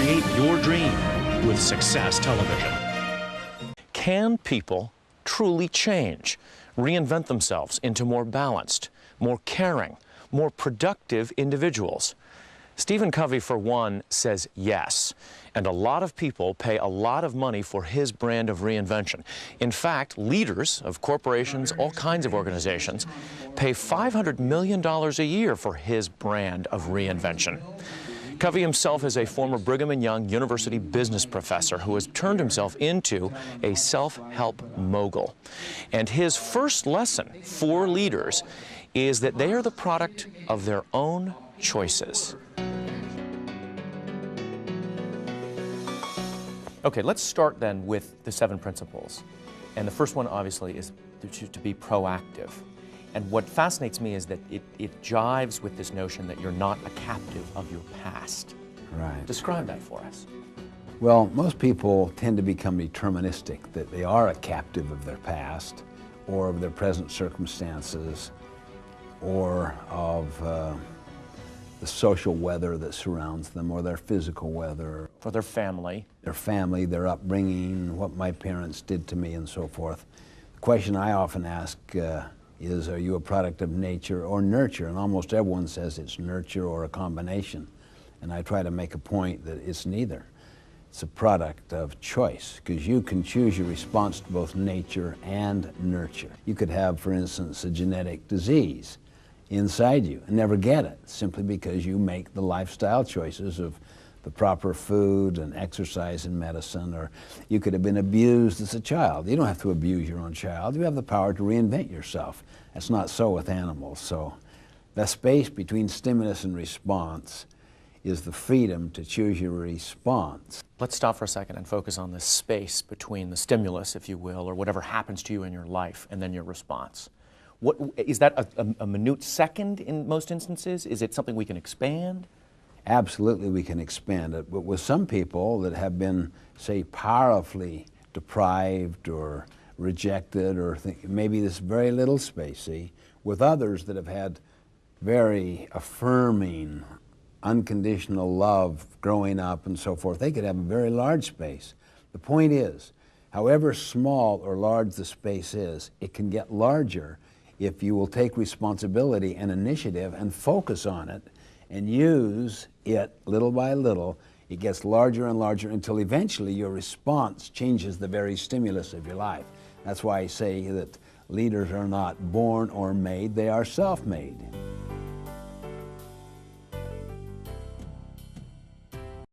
Create your dream with Success Television. Can people truly change, reinvent themselves into more balanced, more caring, more productive individuals? Stephen Covey, for one, says yes. And a lot of people pay a lot of money for his brand of reinvention. In fact, leaders of corporations, all kinds of organizations, pay $500 million a year for his brand of reinvention. Covey himself is a former Brigham and Young University business professor who has turned himself into a self-help mogul. And his first lesson for leaders is that they are the product of their own choices. Okay, let's start then with the 7 principles. And the first one, obviously, is to be proactive. And what fascinates me is that it jives with this notion that you're not a captive of your past. Right. Describe that for us. Well, most people tend to become deterministic, that they are a captive of their past, or of their present circumstances, or of the social weather that surrounds them, or their physical weather. For their family. Their family, their upbringing, what my parents did to me, and so forth. The question I often ask is, are you a product of nature or nurture? And almost everyone says it's nurture or a combination. And I try to make a point that it's neither. It's a product of choice, because you can choose your response to both nature and nurture. You could have, for instance, a genetic disease inside you and never get it, simply because you make the lifestyle choices of the proper food and exercise and medicine. Or you could have been abused as a child. You don't have to abuse your own child. You have the power to reinvent yourself. That's not so with animals. So the space between stimulus and response is the freedom to choose your response. Let's stop for a second and focus on the space between the stimulus, if you will, or whatever happens to you in your life, and then your response. What, is that a minute second in most instances? Is it something we can expand? Absolutely, we can expand it. But with some people that have been, say, powerfully deprived or rejected, or maybe this very little space, see? With others that have had very affirming, unconditional love growing up and so forth, they could have a very large space. The point is, however small or large the space is, it can get larger if you will take responsibility and initiative and focus on it and use it little by little. It gets larger and larger until eventually your response changes the very stimulus of your life. That's why I say that leaders are not born or made, they are self-made.